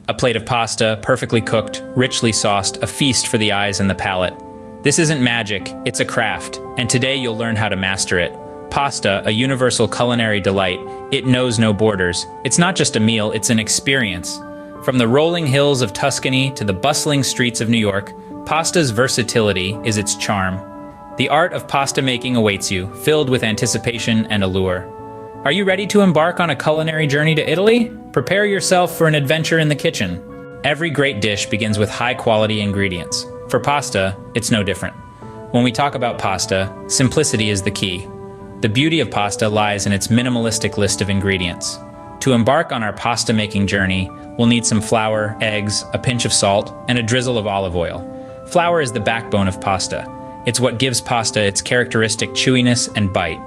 A plate of pasta, perfectly cooked, richly sauced, a feast for the eyes and the palate. This isn't magic, it's a craft, and today you'll learn how to master it. Pasta, a universal culinary delight, it knows no borders. It's not just a meal, it's an experience. From the rolling hills of Tuscany to the bustling streets of New York, pasta's versatility is its charm. The art of pasta making awaits you, filled with anticipation and allure. Are you ready to embark on a culinary journey to Italy? Prepare yourself for an adventure in the kitchen. Every great dish begins with high-quality ingredients. For pasta, it's no different. When we talk about pasta, simplicity is the key. The beauty of pasta lies in its minimalistic list of ingredients. To embark on our pasta-making journey, we'll need some flour, eggs, a pinch of salt, and a drizzle of olive oil. Flour is the backbone of pasta. It's what gives pasta its characteristic chewiness and bite.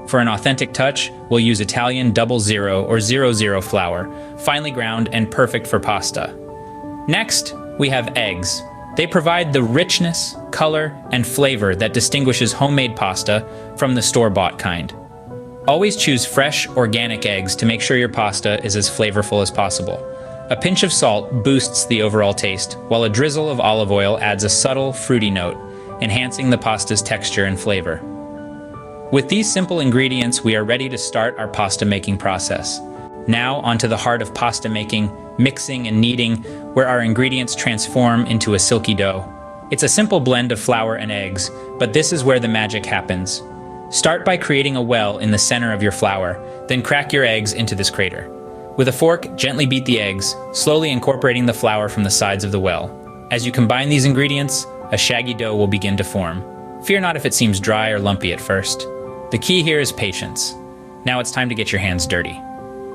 For an authentic touch, we'll use Italian 00 or 00 flour, finely ground and perfect for pasta. Next, we have eggs. They provide the richness, color, and flavor that distinguishes homemade pasta from the store-bought kind. Always choose fresh, organic eggs to make sure your pasta is as flavorful as possible. A pinch of salt boosts the overall taste, while a drizzle of olive oil adds a subtle, fruity note, enhancing the pasta's texture and flavor. With these simple ingredients, we are ready to start our pasta-making process. Now, onto the heart of pasta making, mixing and kneading, where our ingredients transform into a silky dough. It's a simple blend of flour and eggs, but this is where the magic happens. Start by creating a well in the center of your flour, then crack your eggs into this crater. With a fork, gently beat the eggs, slowly incorporating the flour from the sides of the well. As you combine these ingredients, a shaggy dough will begin to form. Fear not if it seems dry or lumpy at first. The key here is patience. Now it's time to get your hands dirty.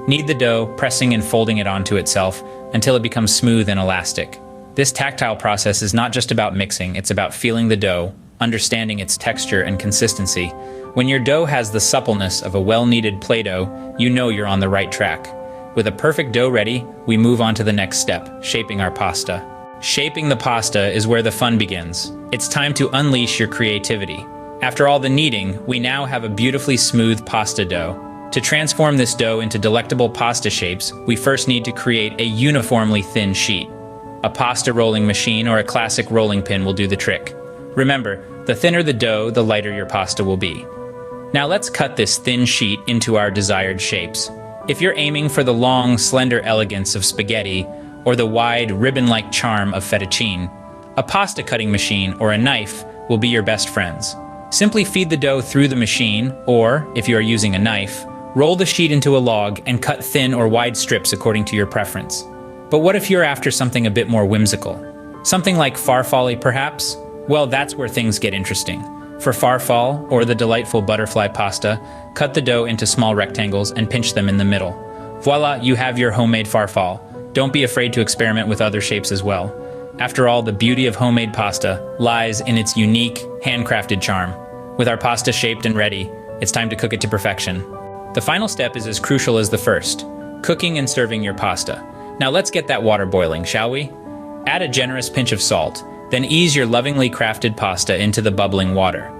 Knead the dough, pressing and folding it onto itself until it becomes smooth and elastic. This tactile process is not just about mixing, it's about feeling the dough, understanding its texture and consistency. When your dough has the suppleness of a well-kneaded Play-Doh, you know you're on the right track. With a perfect dough ready, we move on to the next step, shaping our pasta. Shaping the pasta is where the fun begins. It's time to unleash your creativity. After all the kneading, we now have a beautifully smooth pasta dough. To transform this dough into delectable pasta shapes, we first need to create a uniformly thin sheet. A pasta rolling machine or a classic rolling pin will do the trick. Remember, the thinner the dough, the lighter your pasta will be. Now let's cut this thin sheet into our desired shapes. If you're aiming for the long, slender elegance of spaghetti or the wide, ribbon-like charm of fettuccine, a pasta cutting machine or a knife will be your best friends. Simply feed the dough through the machine, or, if you are using a knife, roll the sheet into a log and cut thin or wide strips according to your preference. But what if you're after something a bit more whimsical? Something like farfalle, perhaps? Well, that's where things get interesting. For farfalle, or the delightful butterfly pasta, cut the dough into small rectangles and pinch them in the middle. Voila, you have your homemade farfalle. Don't be afraid to experiment with other shapes as well. After all, the beauty of homemade pasta lies in its unique, handcrafted charm. With our pasta shaped and ready, it's time to cook it to perfection. The final step is as crucial as the first, cooking and serving your pasta. Now let's get that water boiling, shall we? Add a generous pinch of salt, then ease your lovingly crafted pasta into the bubbling water.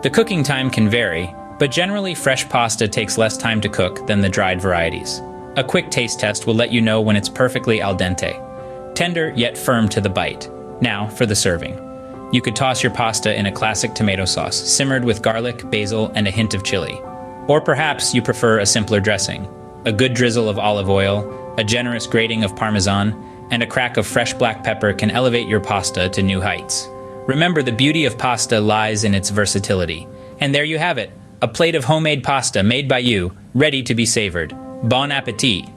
The cooking time can vary, but generally fresh pasta takes less time to cook than the dried varieties. A quick taste test will let you know when it's perfectly al dente, tender yet firm to the bite. Now for the serving. You could toss your pasta in a classic tomato sauce, simmered with garlic, basil, and a hint of chili. Or perhaps you prefer a simpler dressing. A good drizzle of olive oil, a generous grating of Parmesan, and a crack of fresh black pepper can elevate your pasta to new heights. Remember, the beauty of pasta lies in its versatility. And there you have it, a plate of homemade pasta made by you, ready to be savored. Bon appétit!